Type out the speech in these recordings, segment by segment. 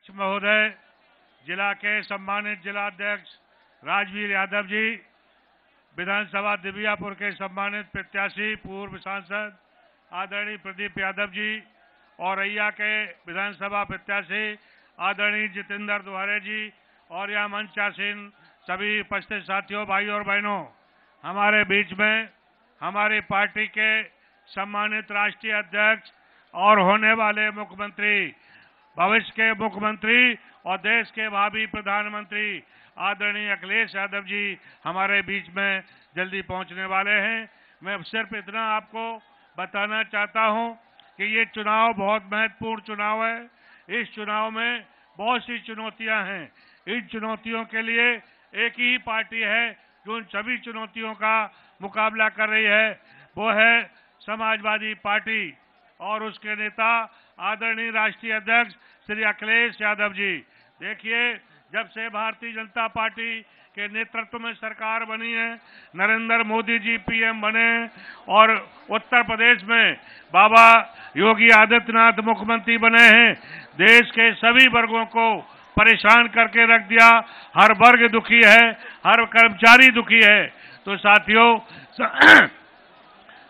अध्यक्ष महोदय, जिला के सम्मानित जिलाध्यक्ष राजवीर यादव जी, विधानसभा दिव्यापुर के सम्मानित प्रत्याशी पूर्व सांसद आदरणीय प्रदीप यादव जी, औरैया के विधानसभा प्रत्याशी आदरणीय जितेंद्र दुहारे जी, और यहाँ मंचासीन सभी उपस्थित साथियों, भाइयों और बहनों, हमारे बीच में हमारी पार्टी के सम्मानित राष्ट्रीय अध्यक्ष और होने वाले मुख्यमंत्री, भविष्य के मुख्यमंत्री और देश के भावी प्रधानमंत्री आदरणीय अखिलेश यादव जी हमारे बीच में जल्दी पहुंचने वाले हैं। मैं सिर्फ इतना आपको बताना चाहता हूं कि ये चुनाव बहुत महत्वपूर्ण चुनाव है। इस चुनाव में बहुत सी चुनौतियां हैं। इन चुनौतियों के लिए एक ही पार्टी है जो उन सभी चुनौतियों का मुकाबला कर रही है, वो है समाजवादी पार्टी और उसके नेता आदरणीय राष्ट्रीय अध्यक्ष श्री अखिलेश यादव जी। देखिए, जब से भारतीय जनता पार्टी के नेतृत्व में सरकार बनी है, नरेंद्र मोदी जी पीएम बने और उत्तर प्रदेश में बाबा योगी आदित्यनाथ मुख्यमंत्री बने हैं, देश के सभी वर्गों को परेशान करके रख दिया। हर वर्ग दुखी है, हर कर्मचारी दुखी है। तो साथियों,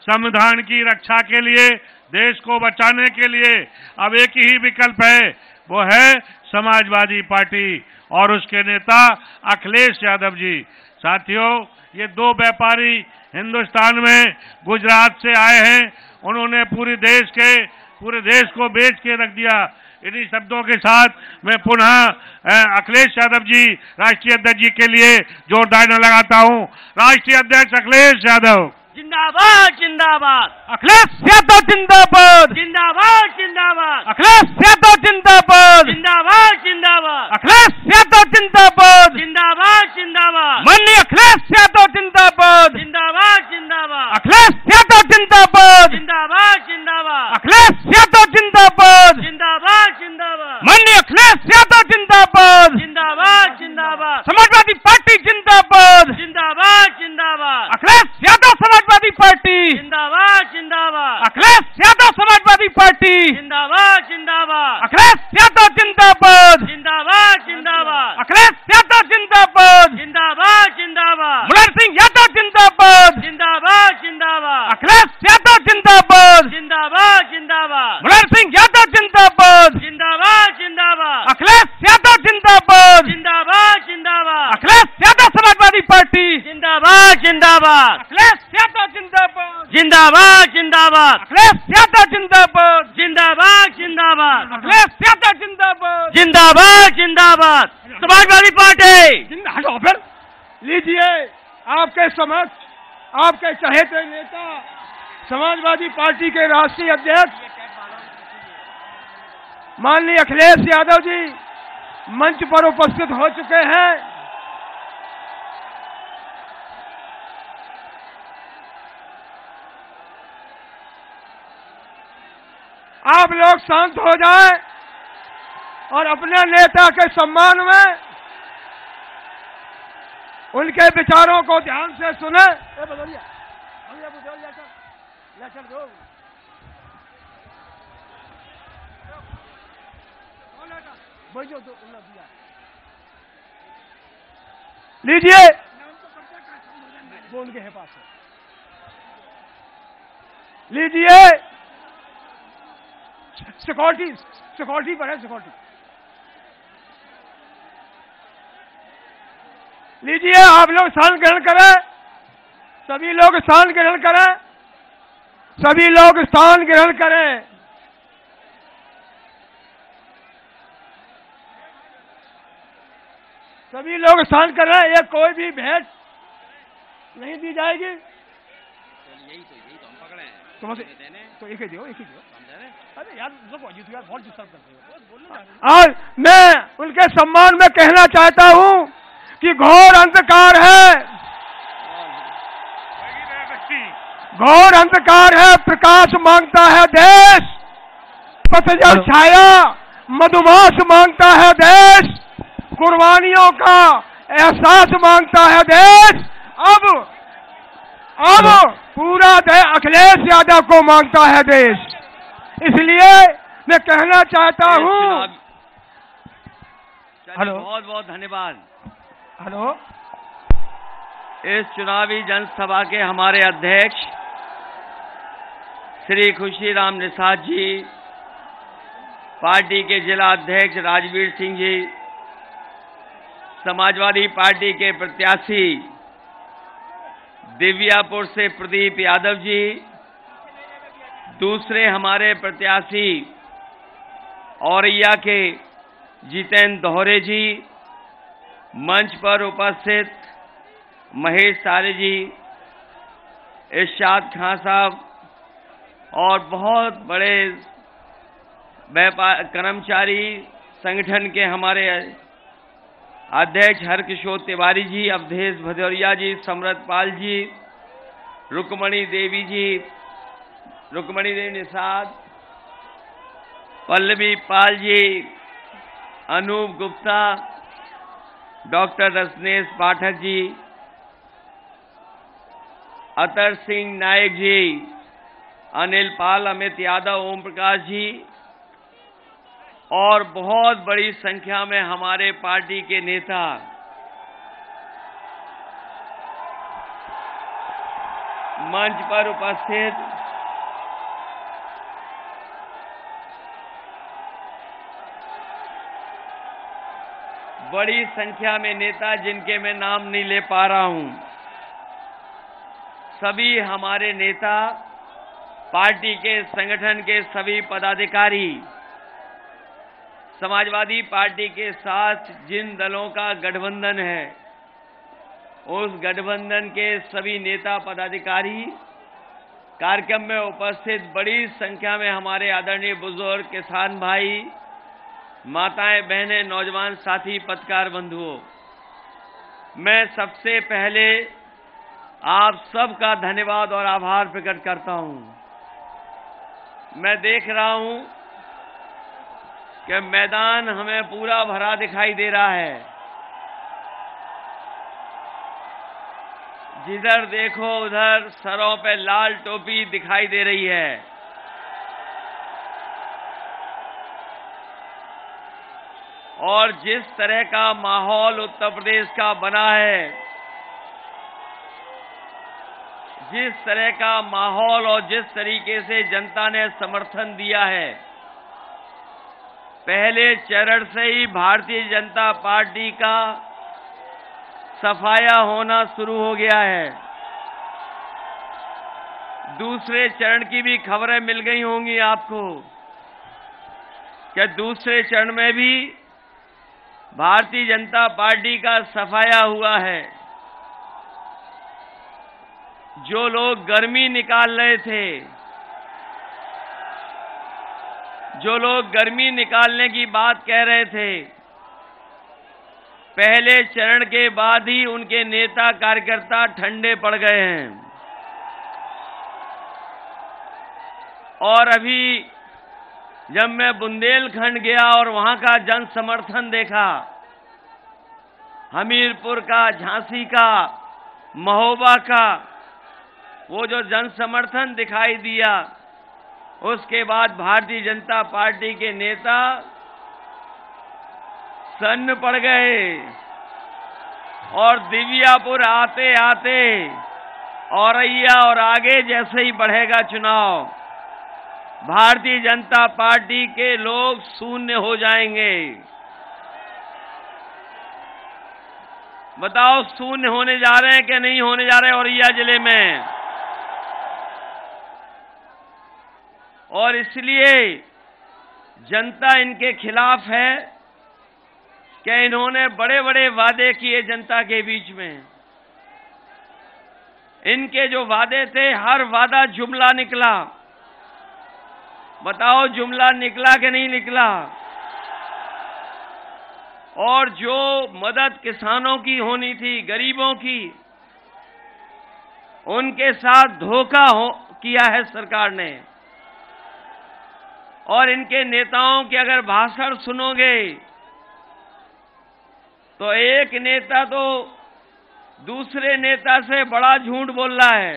संविधान की रक्षा के लिए, देश को बचाने के लिए अब एक ही विकल्प है, वो है समाजवादी पार्टी और उसके नेता अखिलेश यादव जी। साथियों, ये दो व्यापारी हिंदुस्तान में गुजरात से आए हैं, उन्होंने पूरे देश को बेच के रख दिया। इन्हीं शब्दों के साथ मैं पुनः अखिलेश यादव जी राष्ट्रीय अध्यक्ष जी के लिए जोरदार लगाता हूं। राष्ट्रीय अध्यक्ष अखिलेश यादव जिंदाबाद, जिंदाबाद। अखिलेश यादव जिंदाबाद, जिंदाबाद, जिंदाबाद। अखिलेश यादव जिंदाबाद, जिंदाबाद, जिंदाबाद। अखिलेश यादव जिंदाबाद, जिंदाबाद, जिंदाबाद। माननीय अखिलेश यादव जिंदाबाद, जिंदाबाद, जिंदाबाद। अखिलेश यादव जिंदाबाद, जिंदाबाद, जिंदाबाद। अखिलेश यादव जिंदाबाद, जिंदाबाद, जिंदाबाद। माननीय अखिलेश यादव जिंदाबाद, जिंदाबाद, जिंदाबाद। समाजवादी पार्टी जिंदाबाद, जिंदाबाद, जिंदाबाद। अखिलेश यादव समाजवादी पार्टी, जिंदाबाद, जिंदाबाद। अखिलेश यादव समाजवादी पार्टी, जिंदाबाद, जिंदाबाद। अखिलेश यादव जिंदाबाद, जिंदाबाद, जिंदाबाद। अखिलेश यादव जिंदाबाद, जिंदाबाद, जिंदाबाद। मुलायम सिंह यादव जिंदाबाद, जिंदाबाद, जिंदाबाद। अखिलेश यादव जिंदाबाद, जिंदाबाद, जिंदाबाद। मुलायम सिंह यादव जिंदाबाद, जिंदाबाद, जिंदाबाद। अखिलेश यादव जिंदाबाद, जिंदाबाद, जिंदाबाद। अखिलेश यादव समाजवादी पार्टी, जिंदाबाद, जिंदाबाद। अखिलेश यादव जिंदाबाद, जिंदाबाद, जिंदाबाद। अखिलेश यादव जिंदाबाद, जिंदाबाद, जिंदाबाद। अखिलेश यादव जिंदाबाद, जिंदाबाद, जिंदाबाद। समाजवादी पार्टी हटो फिर। लीजिए, आपके समक्ष आपके चहेते नेता समाजवादी पार्टी के राष्ट्रीय अध्यक्ष माननीय अखिलेश यादव जी मंच पर उपस्थित हो चुके हैं। आप लोग शांत हो जाएं और अपने नेता के सम्मान में उनके विचारों को ध्यान से सुने। लीजिए, वो उनके है पास है। लीजिए, सिक्योरिटी पर है, सिक्योरिटी। लीजिए, आप लोग स्थान ग्रहण करें, सभी लोग स्थान ग्रहण करें, सभी लोग स्थान ग्रहण करें। सभी लोग स्थान कर रहे हैं, ये कोई भी भेंट नहीं दी जाएगी। यही तो हम पकड़े हैं। तो एक ही दियो, एक ही दियो। अरे यार, यार बहुत डिस्टर्ब करते हो। और मैं उनके सम्मान में कहना चाहता हूं कि घोर अंधकार है, घोर अंधकार है, प्रकाश मांगता है देश। पतझड़ छाया मधुमास मांगता है देश। कुर्बानियों का एहसास मांगता है देश। अब पूरा अखिलेश यादव को मांगता है देश। इसलिए मैं कहना चाहता हूं हेलो। बहुत बहुत धन्यवाद। हेलो। इस चुनावी जनसभा के हमारे अध्यक्ष श्री खुशीराम निषाद जी, पार्टी के जिला अध्यक्ष राजवीर सिंह जी, समाजवादी पार्टी के प्रत्याशी दिव्यापुर से प्रदीप यादव जी, दूसरे हमारे प्रत्याशी औरैया के जितेंद्र दोहरे जी, मंच पर उपस्थित महेश सारे जी, इरशाद खां साहब और बहुत बड़े व्यापार कर्मचारी संगठन के हमारे अध्यक्ष हरकिशोर तिवारी जी, अवधेश भदौरिया जी, समृत पाल जी, रुक्मणी देवी जी, रुक्मणी देवी निषाद, पल्लवी पाल जी, अनूप गुप्ता, डॉक्टर रसनेश पाठक जी, अतर सिंह नायक जी, अनिल पाल, अमित यादव, ओम प्रकाश जी और बहुत बड़ी संख्या में हमारे पार्टी के नेता मंच पर उपस्थित बड़ी संख्या में नेता जिनके मैं नाम नहीं ले पा रहा हूं, सभी हमारे नेता, पार्टी के संगठन के सभी पदाधिकारी, समाजवादी पार्टी के साथ जिन दलों का गठबंधन है, उस गठबंधन के सभी नेता पदाधिकारी, कार्यक्रम में उपस्थित बड़ी संख्या में हमारे आदरणीय बुजुर्ग, किसान भाई, माताएं, बहनें, नौजवान साथी, पत्रकार बंधुओं, मैं सबसे पहले आप सबका धन्यवाद और आभार प्रकट करता हूं। मैं देख रहा हूं कि मैदान हमें पूरा भरा दिखाई दे रहा है। जिधर देखो उधर सरों पे लाल टोपी दिखाई दे रही है। और जिस तरह का माहौल उत्तर प्रदेश का बना है, जिस तरह का माहौल और जिस तरीके से जनता ने समर्थन दिया है, पहले चरण से ही भारतीय जनता पार्टी का सफाया होना शुरू हो गया है। दूसरे चरण की भी खबरें मिल गई होंगी आपको कि दूसरे चरण में भी भारतीय जनता पार्टी का सफाया हुआ है। जो लोग गर्मी निकाल रहे थे, जो लोग गर्मी निकालने की बात कह रहे थे, पहले चरण के बाद ही उनके नेता कार्यकर्ता ठंडे पड़ गए हैं। और अभी जब मैं बुंदेलखंड गया और वहां का जन समर्थन देखा, हमीरपुर का, झांसी का, महोबा का, वो जो जन समर्थन दिखाई दिया, उसके बाद भारतीय जनता पार्टी के नेता सन्न पड़ गए। और दिव्यापुर आते आते औरैया और आगे जैसे ही बढ़ेगा चुनाव, भारतीय जनता पार्टी के लोग शून्य हो जाएंगे। बताओ शून्य होने जा रहे हैं कि नहीं होने जा रहे औरैया जिले में? और इसलिए जनता इनके खिलाफ है कि इन्होंने बड़े बड़े वादे किए जनता के बीच में। इनके जो वादे थे, हर वादा जुमला निकला। बताओ जुमला निकला कि नहीं निकला? और जो मदद किसानों की होनी थी, गरीबों की, उनके साथ धोखा किया है सरकार ने। और इनके नेताओं के अगर भाषण सुनोगे तो एक नेता तो दूसरे नेता से बड़ा झूठ बोल रहा है।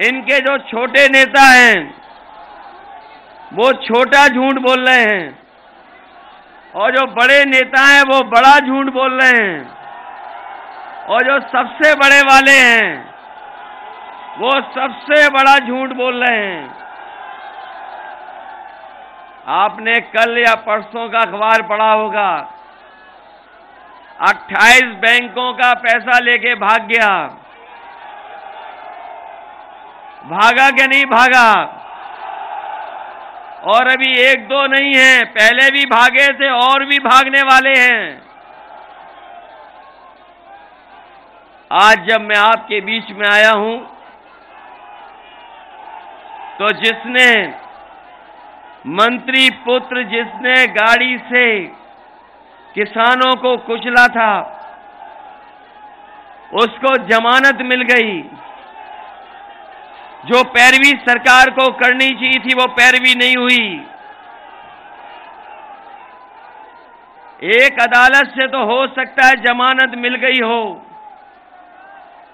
इनके जो छोटे नेता हैं वो छोटा झूठ बोल रहे हैं। और जो बड़े नेता हैं वो बड़ा झूठ बोल रहे हैं, और जो सबसे बड़े वाले हैं वो सबसे बड़ा झूठ बोल रहे हैं। आपने कल या परसों का अखबार पढ़ा होगा, 28 बैंकों का पैसा लेके भाग गया। भागा कि नहीं भागा? और अभी एक दो नहीं है, पहले भी भागे थे और भी भागने वाले हैं। आज जब मैं आपके बीच में आया हूं तो जिसने मंत्री पुत्र जिसने गाड़ी से किसानों को कुचला था उसको जमानत मिल गई। जो पैरवी सरकार को करनी चाहिए थी वो पैरवी नहीं हुई। एक अदालत से तो हो सकता है जमानत मिल गई हो,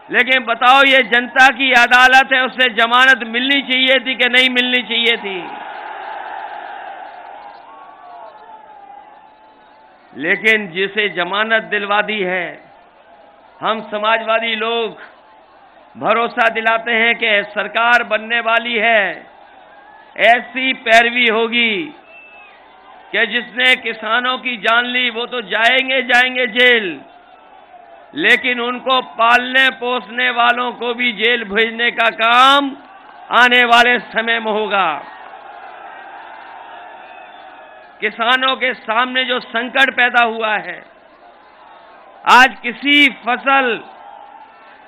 लेकिन बताओ ये जनता की अदालत है, उससे जमानत मिलनी चाहिए थी कि नहीं मिलनी चाहिए थी? लेकिन जिसे जमानत दिलवा दी है, हम समाजवादी लोग भरोसा दिलाते हैं कि सरकार बनने वाली है, ऐसी पैरवी होगी कि जिसने किसानों की जान ली वो तो जाएंगे जेल, लेकिन उनको पालने पोसने वालों को भी जेल भेजने का काम आने वाले समय में होगा। किसानों के सामने जो संकट पैदा हुआ है, आज किसी फसल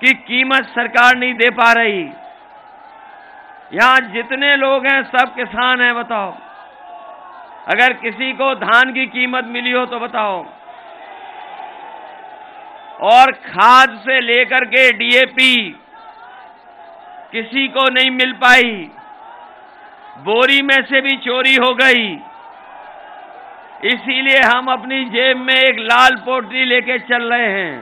की कीमत सरकार नहीं दे पा रही। यहां जितने लोग हैं सब किसान हैं, बताओ अगर किसी को धान की कीमत मिली हो तो बताओ। और खाद से लेकर के डीएपी किसी को नहीं मिल पाई, बोरी में से भी चोरी हो गई। इसीलिए हम अपनी जेब में एक लाल पोटली लेके चल रहे हैं।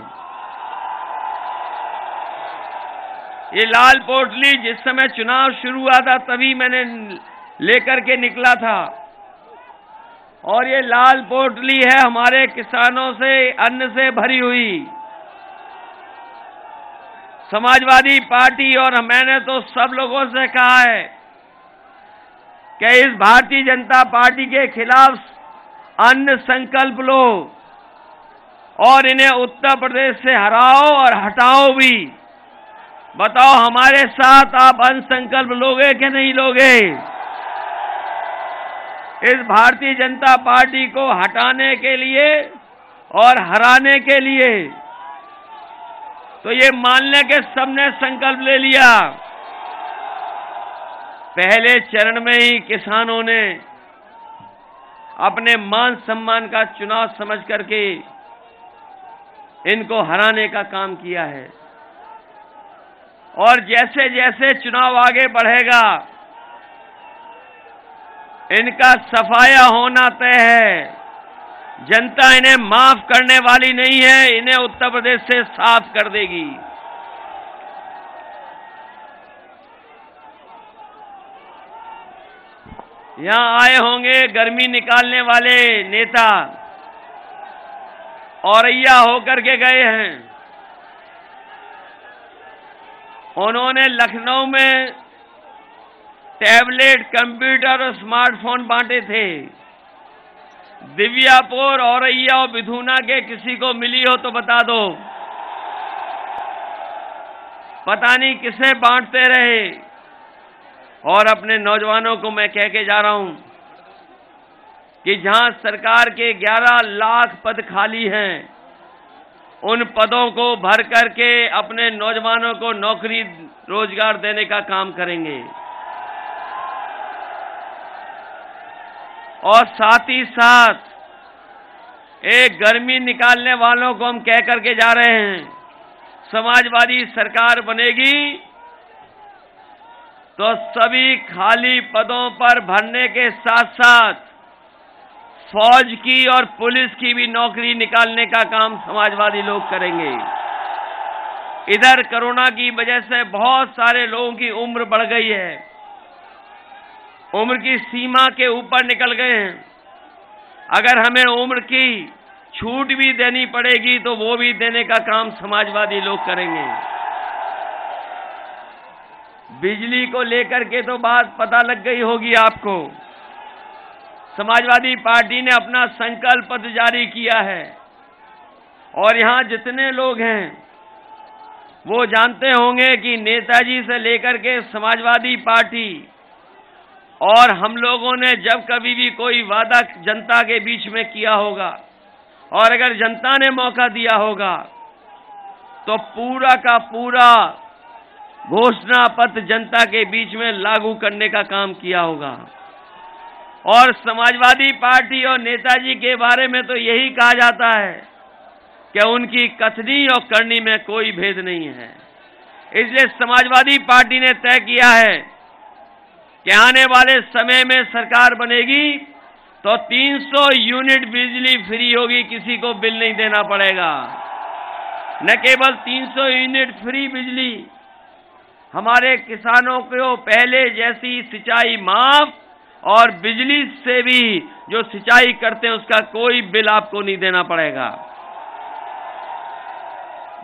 ये लाल पोटली जिस समय चुनाव शुरू हुआ था तभी मैंने लेकर के निकला था, और ये लाल पोटली है हमारे किसानों से अन्न से भरी हुई। समाजवादी पार्टी और मैंने तो सब लोगों से कहा है कि इस भारतीय जनता पार्टी के खिलाफ अन्न संकल्प लो और इन्हें उत्तर प्रदेश से हराओ और हटाओ भी। बताओ हमारे साथ आप अन्न संकल्प लोगे कि नहीं लोगे? इस भारतीय जनता पार्टी को हटाने के लिए और हराने के लिए तो ये मानने के सबने संकल्प ले लिया। पहले चरण में ही किसानों ने अपने मान सम्मान का चुनाव समझ करके इनको हराने का काम किया है, और जैसे जैसे चुनाव आगे बढ़ेगा इनका सफाया होना तय है। जनता इन्हें माफ करने वाली नहीं है, इन्हें उत्तर प्रदेश से साफ कर देगी। यहां आए होंगे गर्मी निकालने वाले नेता, औरैया होकर के गए हैं। उन्होंने लखनऊ में टैबलेट, कंप्यूटर और स्मार्टफोन बांटे थे। दिव्यापुर, औरैया और विधुना के किसी को मिली हो तो बता दो। पता नहीं किसे बांटते रहे। और अपने नौजवानों को मैं कह के जा रहा हूं कि जहां सरकार के 11 लाख पद खाली हैं, उन पदों को भर करके अपने नौजवानों को नौकरी रोजगार देने का काम करेंगे। और साथ ही साथ एक गर्मी निकालने वालों को हम कह करके जा रहे हैं, समाजवादी सरकार बनेगी तो सभी खाली पदों पर भरने के साथ साथ फौज की और पुलिस की भी नौकरी निकालने का काम समाजवादी लोग करेंगे। इधर कोरोना की वजह से बहुत सारे लोगों की उम्र बढ़ गई है, उम्र की सीमा के ऊपर निकल गए हैं। अगर हमें उम्र की छूट भी देनी पड़ेगी तो वो भी देने का काम समाजवादी लोग करेंगे। बिजली को लेकर के तो बात पता लग गई होगी आपको। समाजवादी पार्टी ने अपना संकल्प पत्र जारी किया है और यहां जितने लोग हैं वो जानते होंगे कि नेताजी से लेकर के समाजवादी पार्टी और हम लोगों ने जब कभी भी कोई वादा जनता के बीच में किया होगा और अगर जनता ने मौका दिया होगा तो पूरा का पूरा घोषणा पत्र जनता के बीच में लागू करने का काम किया होगा। और समाजवादी पार्टी और नेताजी के बारे में तो यही कहा जाता है कि उनकी कथनी और करनी में कोई भेद नहीं है। इसलिए समाजवादी पार्टी ने तय किया है कि आने वाले समय में सरकार बनेगी तो 300 यूनिट बिजली फ्री होगी, किसी को बिल नहीं देना पड़ेगा। न केवल 300 यूनिट फ्री बिजली, हमारे किसानों को पहले जैसी सिंचाई माफ और बिजली से भी जो सिंचाई करते हैं उसका कोई बिल आपको नहीं देना पड़ेगा।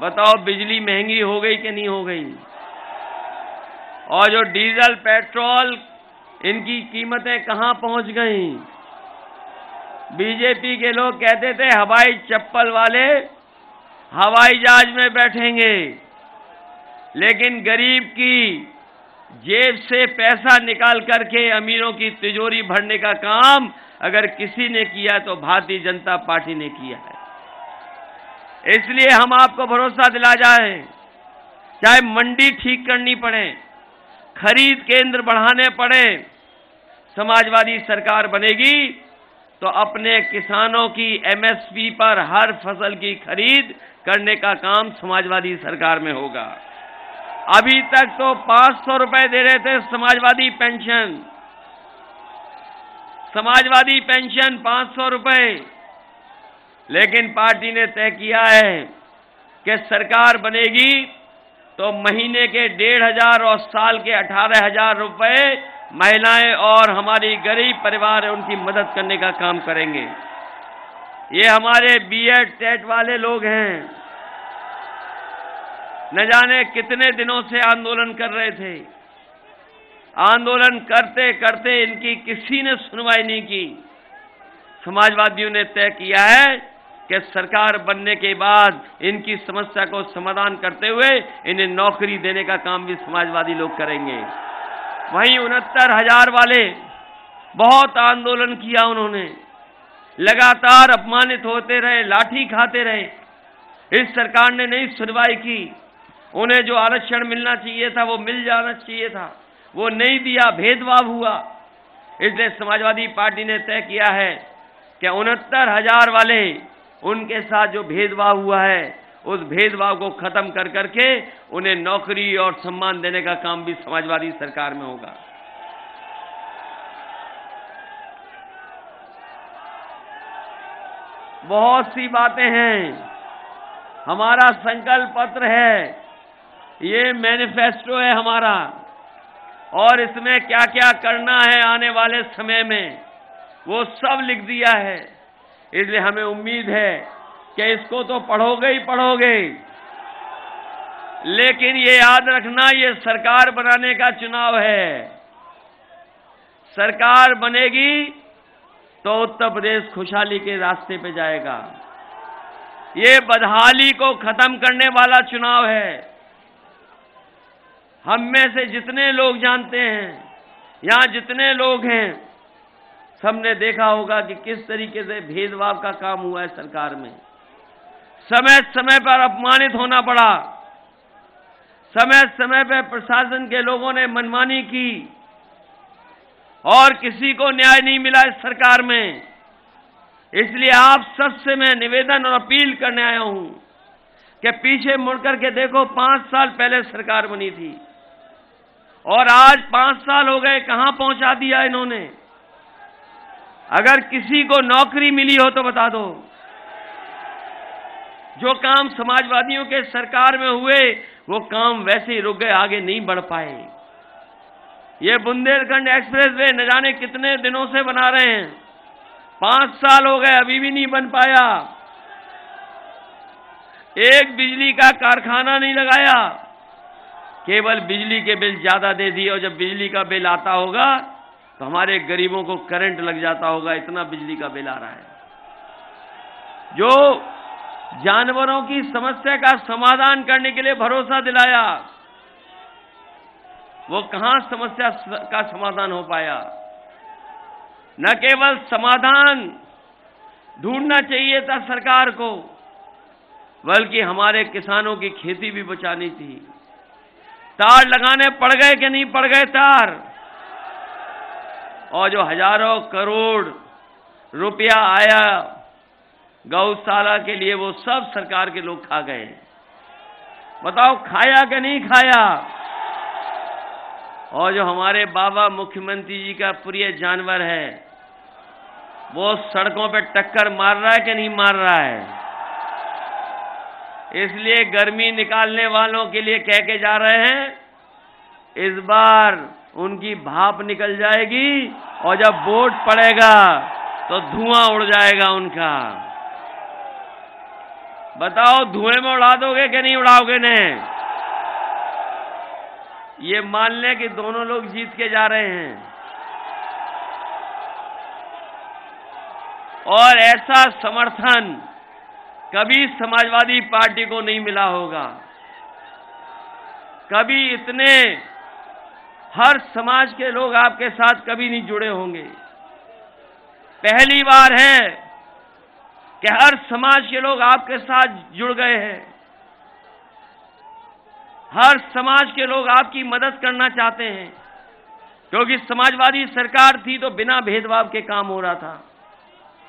बताओ बिजली महंगी हो गई कि नहीं हो गई? और जो डीजल पेट्रोल इनकी कीमतें कहां पहुंच गई? बीजेपी के लोग कहते थे हवाई चप्पल वाले हवाई जहाज में बैठेंगे, लेकिन गरीब की जेब से पैसा निकाल करके अमीरों की तिजोरी भरने का काम अगर किसी ने किया तो भारतीय जनता पार्टी ने किया है। इसलिए हम आपको भरोसा दिला जाए, चाहे मंडी ठीक करनी पड़े, खरीद केंद्र बढ़ाने पड़े, समाजवादी सरकार बनेगी तो अपने किसानों की एमएसपी पर हर फसल की खरीद करने का काम समाजवादी सरकार में होगा। अभी तक तो 500 रुपए दे रहे थे समाजवादी पेंशन, 500 रुपए, लेकिन पार्टी ने तय किया है कि सरकार बनेगी तो महीने के 1,500 और साल के 18,000 रुपए महिलाएं और हमारी गरीब परिवार है उनकी मदद करने का काम करेंगे। ये हमारे बीएड टेट वाले लोग हैं, न जाने कितने दिनों से आंदोलन कर रहे थे। आंदोलन करते करते इनकी किसी ने सुनवाई नहीं की। समाजवादियों ने तय किया है कि सरकार बनने के बाद इनकी समस्या को समाधान करते हुए इन्हें नौकरी देने का काम भी समाजवादी लोग करेंगे। वहीं 69,000 वाले बहुत आंदोलन किया, उन्होंने लगातार अपमानित होते रहे, लाठी खाते रहे। इस सरकार ने नहीं सुनवाई की। उन्हें जो आरक्षण मिलना चाहिए था वो मिल जाना चाहिए था, वो नहीं दिया, भेदभाव हुआ। इसलिए समाजवादी पार्टी ने तय किया है कि 69,000 वाले उनके साथ जो भेदभाव हुआ है उस भेदभाव को खत्म कर करके उन्हें नौकरी और सम्मान देने का काम भी समाजवादी सरकार में होगा। बहुत सी बातें हैं, हमारा संकल्प पत्र है, ये मैनिफेस्टो है हमारा, और इसमें क्या क्या करना है आने वाले समय में वो सब लिख दिया है। इसलिए हमें उम्मीद है कि इसको तो पढ़ोगे ही पढ़ोगे, लेकिन ये याद रखना ये सरकार बनाने का चुनाव है। सरकार बनेगी तो उत्तर प्रदेश खुशहाली के रास्ते पे जाएगा। ये बदहाली को खत्म करने वाला चुनाव है। हम में से जितने लोग जानते हैं, यहां जितने लोग हैं, सबने देखा होगा कि किस तरीके से भेदभाव का काम हुआ है सरकार में। समय समय पर अपमानित होना पड़ा, समय समय पर प्रशासन के लोगों ने मनमानी की और किसी को न्याय नहीं मिला इस सरकार में। इसलिए आप सबसे मैं निवेदन और अपील करने आया हूं कि पीछे मुड़कर के देखो, 5 साल पहले सरकार बनी थी और आज 5 साल हो गए, कहां पहुंचा दिया इन्होंने। अगर किसी को नौकरी मिली हो तो बता दो। जो काम समाजवादियों के सरकार में हुए वो काम वैसे ही रुक गए, आगे नहीं बढ़ पाए। ये बुंदेलखंड एक्सप्रेस वे न जाने कितने दिनों से बना रहे हैं, 5 साल हो गए, अभी भी नहीं बन पाया। एक बिजली का कारखाना नहीं लगाया, केवल बिजली के बिल ज्यादा दे दिए, और जब बिजली का बिल आता होगा तो हमारे गरीबों को करंट लग जाता होगा, इतना बिजली का बिल आ रहा है। जो जानवरों की समस्या का समाधान करने के लिए भरोसा दिलाया, वो कहां समस्या का समाधान हो पाया। न केवल समाधान ढूंढना चाहिए था सरकार को, बल्कि हमारे किसानों की खेती भी बचानी थी। तार लगाने पड़ गए कि नहीं पड़ गए तार, और जो हजारों करोड़ रुपया आया गौशाला के लिए, वो सब सरकार के लोग खा गए। बताओ खाया कि नहीं खाया। और जो हमारे बाबा मुख्यमंत्री जी का प्रिय जानवर है, वो सड़कों पे टक्कर मार रहा है कि नहीं मार रहा है। इसलिए गर्मी निकालने वालों के लिए कह के जा रहे हैं, इस बार उनकी भाप निकल जाएगी, और जब वोट पड़ेगा तो धुआं उड़ जाएगा उनका। बताओ धुएं में उड़ा दोगे कि नहीं उड़ाओगे ने। ये मान लें कि दोनों लोग जीत के जा रहे हैं, और ऐसा समर्थन कभी समाजवादी पार्टी को नहीं मिला होगा। कभी इतने हर समाज के लोग आपके साथ कभी नहीं जुड़े होंगे। पहली बार है कि हर समाज के लोग आपके साथ जुड़ गए हैं। हर समाज के लोग आपकी मदद करना चाहते हैं, क्योंकि समाजवादी सरकार थी तो बिना भेदभाव के काम हो रहा था।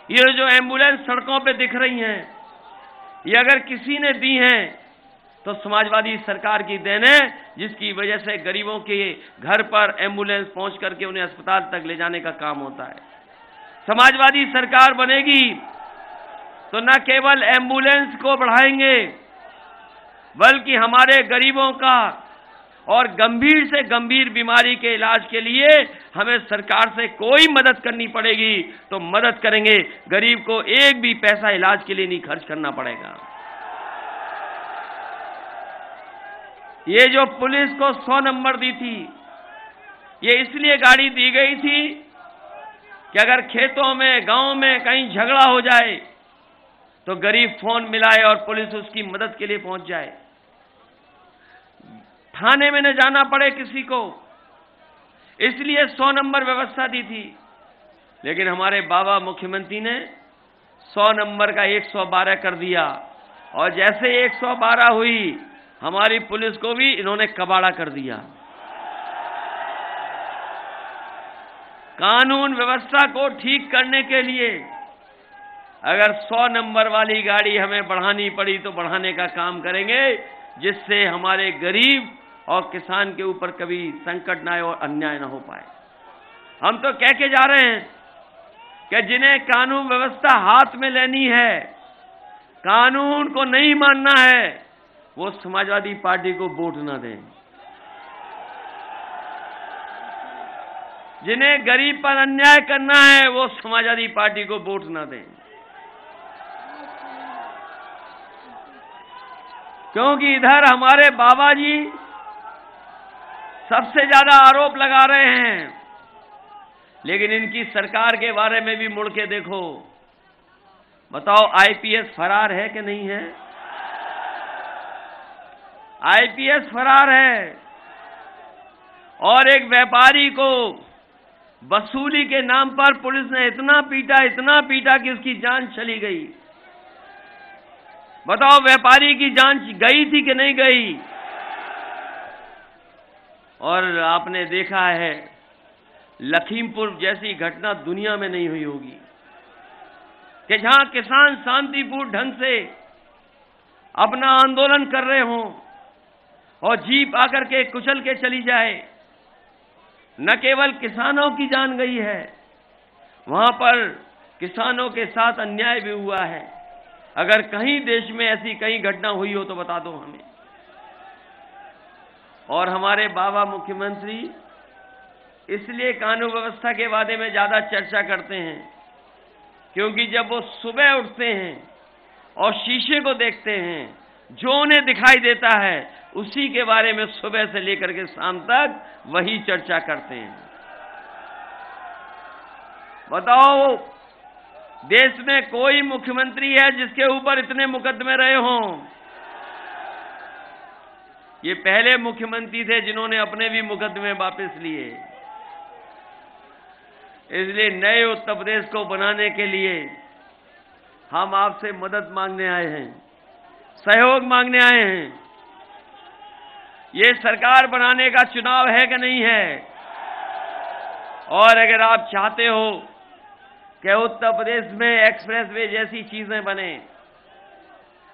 ये जो एम्बुलेंस सड़कों पे दिख रही हैं, ये अगर किसी ने दी हैं तो समाजवादी सरकार की देन है, जिसकी वजह से गरीबों के घर पर एम्बुलेंस पहुंच करके उन्हें अस्पताल तक ले जाने का काम होता है। समाजवादी सरकार बनेगी तो न केवल एम्बुलेंस को बढ़ाएंगे, बल्कि हमारे गरीबों का और गंभीर से गंभीर बीमारी के इलाज के लिए हमें सरकार से कोई मदद करनी पड़ेगी तो मदद करेंगे। गरीब को एक भी पैसा इलाज के लिए नहीं खर्च करना पड़ेगा। ये जो पुलिस को 100 नंबर दी थी, ये इसलिए गाड़ी दी गई थी कि अगर खेतों में, गांव में कहीं झगड़ा हो जाए तो गरीब फोन मिलाए और पुलिस उसकी मदद के लिए पहुंच जाए, थाने में न जाना पड़े किसी को। इसलिए 100 नंबर व्यवस्था दी थी। लेकिन हमारे बाबा मुख्यमंत्री ने 100 नंबर का 112 कर दिया, और जैसे 112 हुई, हमारी पुलिस को भी इन्होंने कबाड़ा कर दिया। कानून व्यवस्था को ठीक करने के लिए अगर 100 नंबर वाली गाड़ी हमें बढ़ानी पड़ी तो बढ़ाने का काम करेंगे, जिससे हमारे गरीब और किसान के ऊपर कभी संकट ना आए और अन्याय ना हो पाए। हम तो कह के जा रहे हैं कि जिन्हें कानून व्यवस्था हाथ में लेनी है, कानून को नहीं मानना है, वो समाजवादी पार्टी को वोट ना दें। जिन्हें गरीब पर अन्याय करना है, वो समाजवादी पार्टी को वोट ना दें। क्योंकि इधर हमारे बाबा जी सबसे ज्यादा आरोप लगा रहे हैं, लेकिन इनकी सरकार के बारे में भी मुड़ के देखो। बताओ आईपीएस फरार है कि नहीं है। आईपीएस फरार है, और एक व्यापारी को वसूली के नाम पर पुलिस ने इतना पीटा कि उसकी जान चली गई। बताओ व्यापारी की जान गई थी कि नहीं गई। और आपने देखा है, लखीमपुर जैसी घटना दुनिया में नहीं हुई होगी कि जहां किसान शांतिपूर्ण ढंग से अपना आंदोलन कर रहे हों और जीप आकर के कुचल के चली जाए। न केवल किसानों की जान गई है, वहां पर किसानों के साथ अन्याय भी हुआ है। अगर कहीं देश में ऐसी कहीं घटना हुई हो तो बता दो हमें। और हमारे बाबा मुख्यमंत्री इसलिए कानून व्यवस्था के बारे में ज्यादा चर्चा करते हैं क्योंकि जब वो सुबह उठते हैं और शीशे को देखते हैं, जो उन्हें दिखाई देता है उसी के बारे में सुबह से लेकर के शाम तक वही चर्चा करते हैं। बताओ, देश में कोई मुख्यमंत्री है जिसके ऊपर इतने मुकदमे रहे हों? ये पहले मुख्यमंत्री थे जिन्होंने अपने भी मुकदमे वापस लिए। इसलिए नए उत्तर प्रदेश को बनाने के लिए हम आपसे मदद मांगने आए हैं, सहयोग मांगने आए हैं। ये सरकार बनाने का चुनाव है कि नहीं है? और अगर आप चाहते हो कि उत्तर प्रदेश में एक्सप्रेसवे जैसी चीजें बने,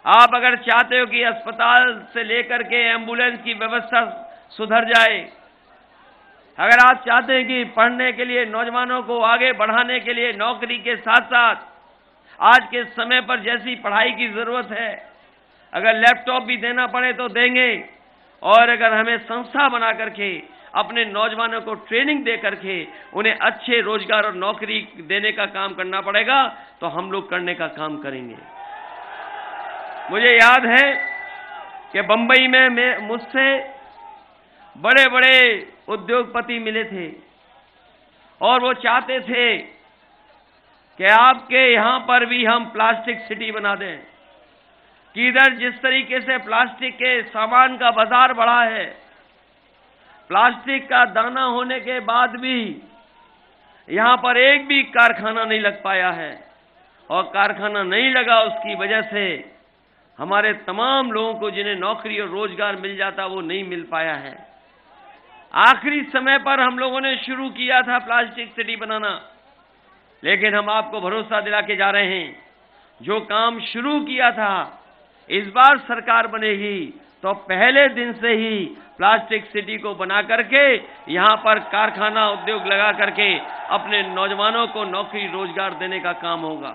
आप अगर चाहते हो कि अस्पताल से लेकर के एम्बुलेंस की व्यवस्था सुधर जाए, अगर आप चाहते हैं कि पढ़ने के लिए नौजवानों को आगे बढ़ाने के लिए नौकरी के साथ साथ आज के समय पर जैसी पढ़ाई की जरूरत है, अगर लैपटॉप भी देना पड़े तो देंगे, और अगर हमें संस्था बना करके अपने नौजवानों को ट्रेनिंग दे करके उन्हें अच्छे रोजगार और नौकरी देने का काम करना पड़ेगा तो हम लोग करने का काम करेंगे। मुझे याद है कि बंबई में मुझसे बड़े बड़े उद्योगपति मिले थे और वो चाहते थे कि आपके यहां पर भी हम प्लास्टिक सिटी बना दें, कि इधर जिस तरीके से प्लास्टिक के सामान का बाजार बढ़ा है, प्लास्टिक का दाना होने के बाद भी यहां पर एक भी कारखाना नहीं लग पाया है, और कारखाना नहीं लगा उसकी वजह से हमारे तमाम लोगों को जिन्हें नौकरी और रोजगार मिल जाता वो नहीं मिल पाया है। आखिरी समय पर हम लोगों ने शुरू किया था प्लास्टिक सिटी बनाना, लेकिन हम आपको भरोसा दिला के जा रहे हैं, जो काम शुरू किया था इस बार सरकार बनेगी तो पहले दिन से ही प्लास्टिक सिटी को बना करके यहां पर कारखाना उद्योग लगा करके अपने नौजवानों को नौकरी रोजगार देने का काम होगा।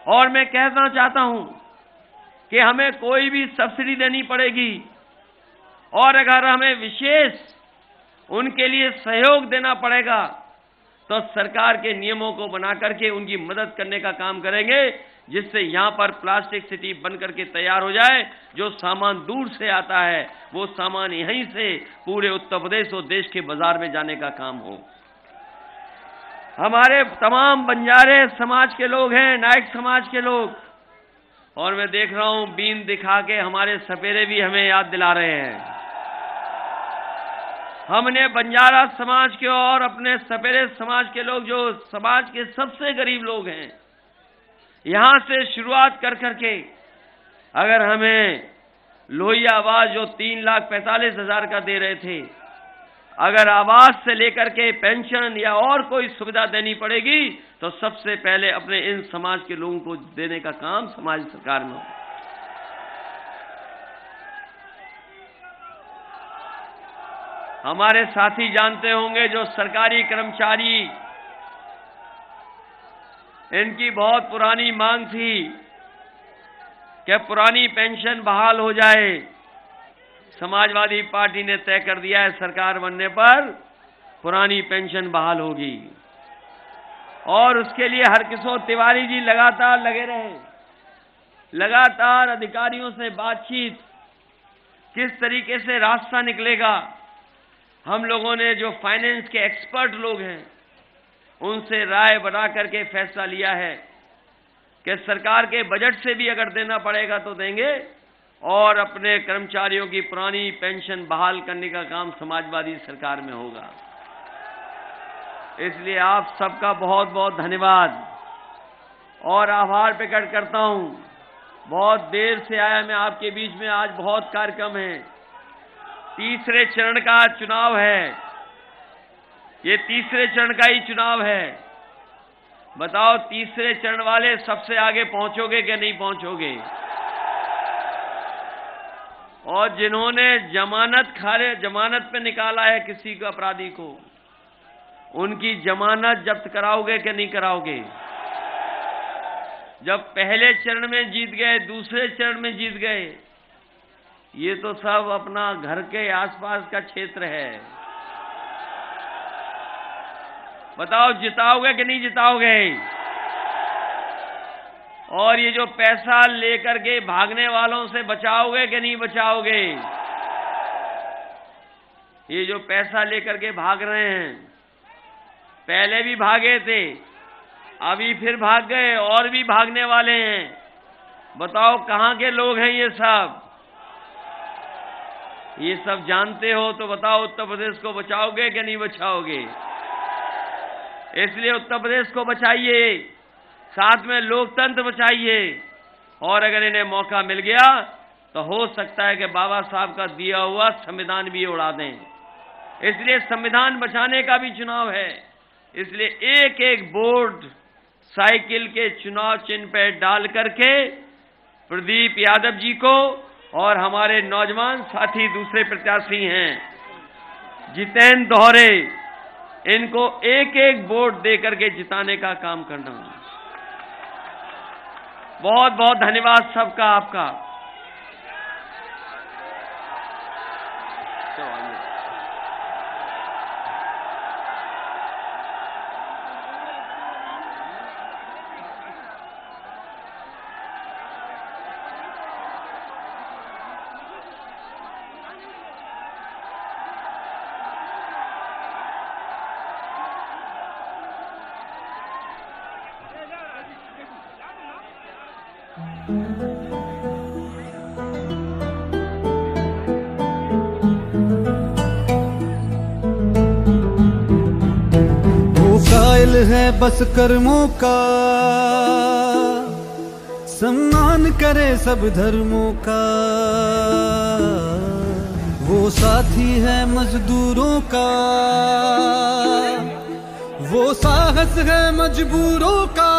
और मैं कहना चाहता हूं कि हमें कोई भी सब्सिडी देनी पड़ेगी, और अगर हमें विशेष उनके लिए सहयोग देना पड़ेगा तो सरकार के नियमों को बना करके उनकी मदद करने का काम करेंगे, जिससे यहां पर प्लास्टिक सिटी बन करके तैयार हो जाए। जो सामान दूर से आता है वो सामान यहीं से पूरे उत्तर प्रदेश और देश के बाजार में जाने का काम हो। हमारे तमाम बंजारे समाज के लोग हैं, नायक समाज के लोग, और मैं देख रहा हूं बीन दिखा के हमारे सपेरे भी हमें याद दिला रहे हैं। हमने बंजारा समाज के और अपने सपेरे समाज के लोग, जो समाज के सबसे गरीब लोग हैं, यहां से शुरुआत कर करके अगर हमें लोहिया आवास जो 3,45,000 का दे रहे थे, अगर आवास से लेकर के पेंशन या और कोई सुविधा देनी पड़ेगी तो सबसे पहले अपने इन समाज के लोगों को देने का काम समाज सरकार में हो। हमारे साथी जानते होंगे जो सरकारी कर्मचारी, इनकी बहुत पुरानी मांग थी कि पुरानी पेंशन बहाल हो जाए। समाजवादी पार्टी ने तय कर दिया है सरकार बनने पर पुरानी पेंशन बहाल होगी, और उसके लिए हरकिशोर तिवारी जी लगातार लगे रहे, लगातार अधिकारियों से बातचीत, किस तरीके से रास्ता निकलेगा। हम लोगों ने जो फाइनेंस के एक्सपर्ट लोग हैं उनसे राय बना करके फैसला लिया है कि सरकार के बजट से भी अगर देना पड़ेगा तो देंगे, और अपने कर्मचारियों की पुरानी पेंशन बहाल करने का काम समाजवादी सरकार में होगा। इसलिए आप सबका बहुत बहुत धन्यवाद और आभार प्रकट करता हूं। बहुत देर से आया मैं आपके बीच में, आज बहुत कार्यक्रम है। तीसरे चरण का चुनाव है, ये तीसरे चरण का ही चुनाव है। बताओ तीसरे चरण वाले सबसे आगे पहुंचोगे कि नहीं पहुंचोगे? और जिन्होंने जमानत पे निकाला है किसी को, अपराधी को, उनकी जमानत जब्त कराओगे कि नहीं कराओगे? जब पहले चरण में जीत गए, दूसरे चरण में जीत गए, ये तो सब अपना घर के आसपास का क्षेत्र है। बताओ जिताओगे कि नहीं जिताओगे? और ये जो पैसा लेकर के भागने वालों से बचाओगे कि नहीं बचाओगे? ये जो पैसा लेकर के भाग रहे हैं, पहले भी भागे थे, अभी फिर भाग गए और भी भागने वाले हैं। बताओ कहां के लोग हैं ये सब? ये सब जानते हो तो बताओ उत्तर प्रदेश को बचाओगे कि नहीं बचाओगे? इसलिए उत्तर प्रदेश को बचाइए, साथ में लोकतंत्र बचाइए, और अगर इन्हें मौका मिल गया तो हो सकता है कि बाबा साहब का दिया हुआ संविधान भी उड़ा दें। इसलिए संविधान बचाने का भी चुनाव है। इसलिए एक एक वोट साइकिल के चुनाव चिन्ह पर डाल करके प्रदीप यादव जी को और हमारे नौजवान साथी दूसरे प्रत्याशी हैं जितेंद्र दोहरे, इनको एक एक वोट दे करके जिताने का काम करना। बहुत बहुत धन्यवाद सबका आपका। कायल है बस कर्मों का, सम्मान करे सब धर्मों का। वो साथी है मजदूरों का, वो साहस है मजबूरों का।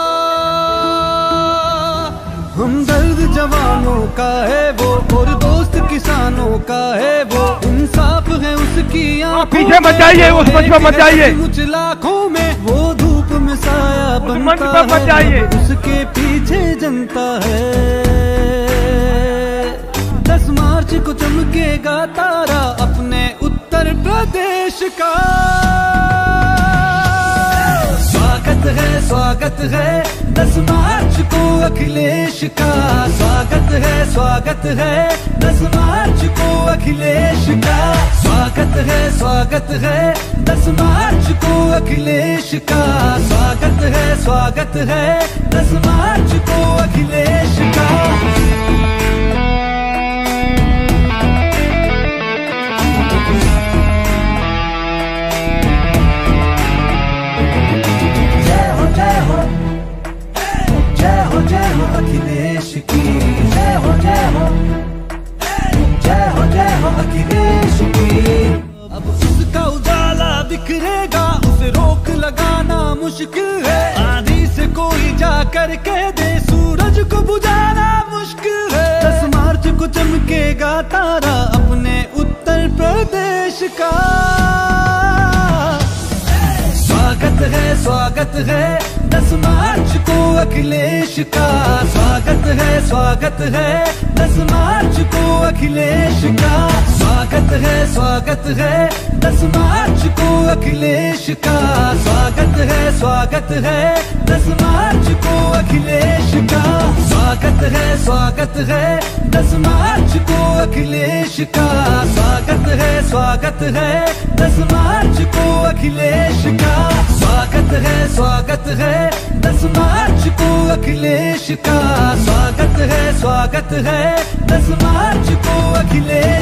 हमदर्द जवानों का है वो, और दोस्त किसानों का है वो। इंसाफ है उसकी आंखों पीछे मत जाइए, उस मंच पर मत जाइए। कुछ लाखों में वो धूप में साया बनता है, उसके पीछे जनता है। 10 मार्च को चमकेगा तारा अपने उत्तर प्रदेश का। स्वागत है 10 मार्च को अखिलेश का। स्वागत है 10 मार्च को अखिलेश का। स्वागत है 10 मार्च को अखिलेश का। स्वागत है 10 मार्च को अखिलेश का। जय हो अखिलेश की, जय हो अखिलेश की। अब उसका उजाला बिखरेगा, उसे रोक लगाना मुश्किल है। आंधी से कोई जा कर कह दे सूरज को बुझाना मुश्किल है। 10 मार्च को चमकेगा तारा अपने उत्तर प्रदेश का। स्वागत है 10 मार्च को अखिलेश का। स्वागत है 10 मार्च को अखिलेश का। स्वागत है 10 मार्च को अखिलेश का। स्वागत है 10 मार्च को अखिलेश का। स्वागत है 10 मार्च को अखिलेश का। स्वागत है 10 मार्च को अखिलेश का। स्वागत है 10 मार्च को अखिलेश का। स्वागत है 10 मार्च को अखिलेश